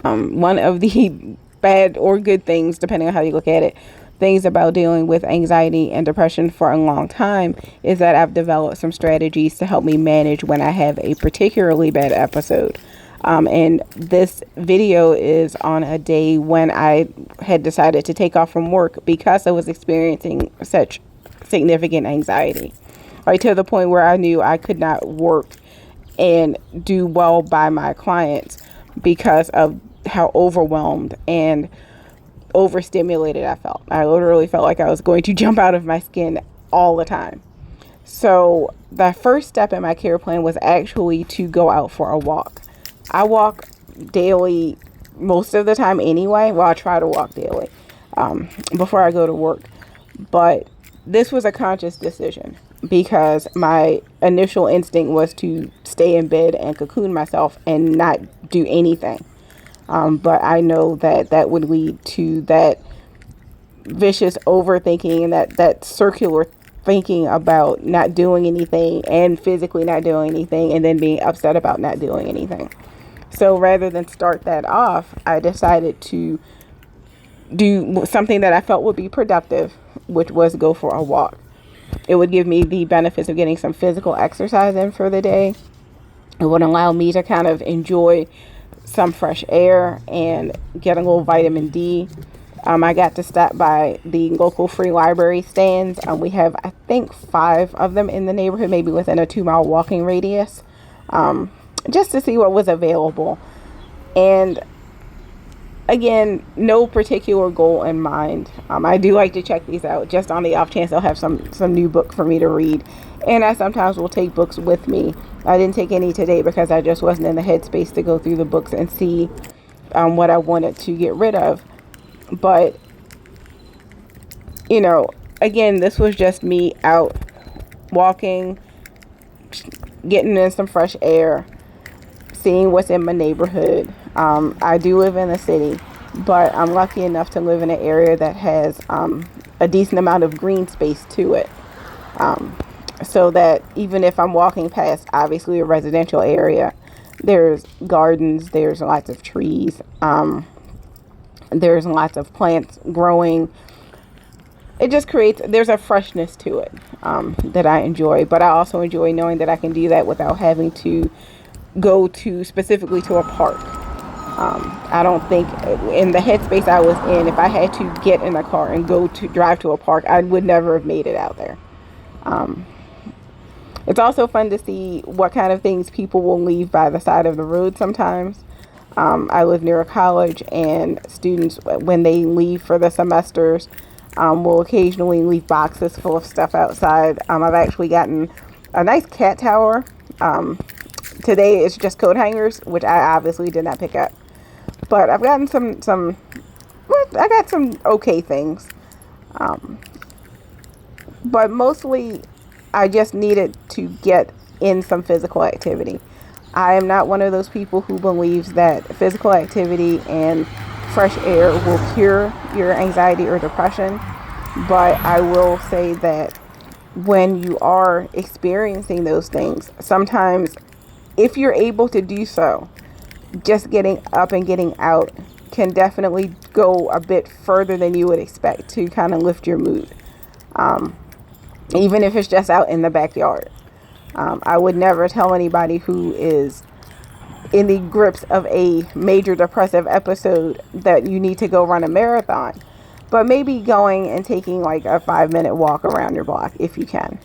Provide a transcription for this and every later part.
One of the bad or good things, depending on how you look at it, things about dealing with anxiety and depression for a long time is that I've developed some strategies to help me manage when I have a particularly bad episode. And this video is on a day when I had decided to take off from work because I was experiencing such significant anxiety, right to the point where I knew I could not work and do well by my clients because of how overwhelmed and overstimulated I felt. I literally felt like I was going to jump out of my skin all the time. So the first step in my care plan was actually to go out for a walk. I walk daily most of the time anyway. Well, I try to walk daily before I go to work. But this was a conscious decision because my initial instinct was to stay in bed and cocoon myself and not do anything. But I know that that would lead to that vicious overthinking and that circular thinking about not doing anything and physically not doing anything and then being upset about not doing anything. So rather than start that off, I decided to do something that I felt would be productive, which was go for a walk. It would give me the benefits of getting some physical exercise in for the day. It would allow me to kind of enjoy some fresh air and get a little vitamin D. I got to stop by the local free library stands. We have, I think, 5 of them in the neighborhood, maybe within a 2-mile walking radius, just to see what was available. And again, no particular goal in mind. I do like to check these out just on the off chance they'll have some new book for me to read. And I sometimes will take books with me. I didn't take any today because I just wasn't in the headspace to go through the books and see what I wanted to get rid of. But, again, this was just me out walking, getting in some fresh air, seeing what's in my neighborhood. I do live in a city, but I'm lucky enough to live in an area that has a decent amount of green space to it. So that even if I'm walking past, obviously, a residential area, there's gardens, there's lots of trees, there's lots of plants growing. It just there's a freshness to it that I enjoy. But I also enjoy knowing that I can do that without having to go specifically to a park. I don't think in the headspace I was in, if I had to get in a car and drive to a park, I would never have made it out there. It's also fun to see what kind of things people will leave by the side of the road sometimes. I live near a college, and students, when they leave for the semesters, will occasionally leave boxes full of stuff outside. I've actually gotten a nice cat tower. Today it's just coat hangers, which I obviously did not pick up. But I've gotten I got some okay things. But mostly I just needed to get in some physical activity. I am not one of those people who believes that physical activity and fresh air will cure your anxiety or depression. But I will say that when you are experiencing those things, sometimes if you're able to do so, just getting up and getting out can definitely go a bit further than you would expect to kind of lift your mood. Even if it's just out in the backyard. I would never tell anybody who is in the grips of a major depressive episode that you need to go run a marathon. But maybe going and taking like a 5-minute walk around your block if you can.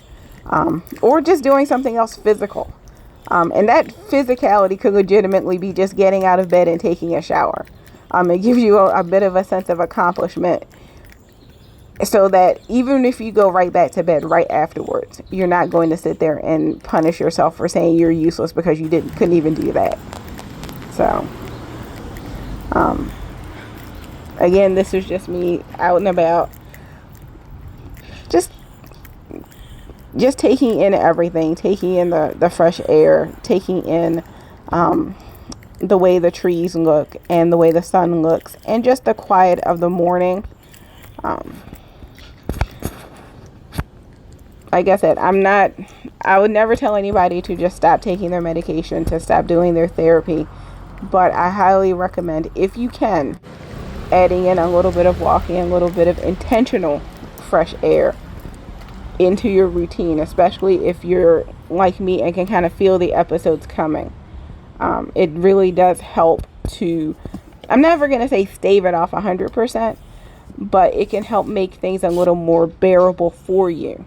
Or just doing something else physical. And that physicality could legitimately be just getting out of bed and taking a shower. It gives you a bit of a sense of accomplishment. So that even if you go right back to bed right afterwards, you're not going to sit there and punish yourself for saying you're useless because you couldn't even do that. So, again, this is just me out and about, just taking in everything, taking in the fresh air, taking in the way the trees look and the way the sun looks, and just the quiet of the morning. Like I said, I would never tell anybody to just stop taking their medication, to stop doing their therapy, But I highly recommend, if you can, adding in a little bit of walking, a little bit of intentional fresh air into your routine, especially if you're like me and can kind of feel the episodes coming. It really does help to, I'm never going to say stave it off 100%, but it can help make things a little more bearable for you.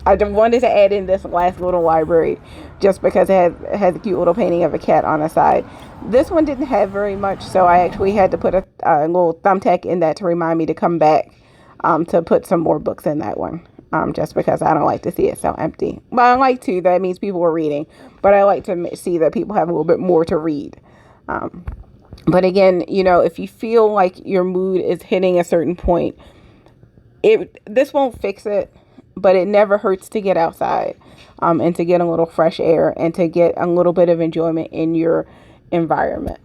I just wanted to add in this last little library just because it has a cute little painting of a cat on the side. This one didn't have very much, so I actually had to put a little thumbtack in that to remind me to come back to put some more books in that one. Just because I don't like to see it so empty. But I like to. That means people are reading. But I like to see that people have a little bit more to read. But again, if you feel like your mood is hitting a certain point, this won't fix it, but it never hurts to get outside, and to get a little fresh air and to get a little bit of enjoyment in your environment.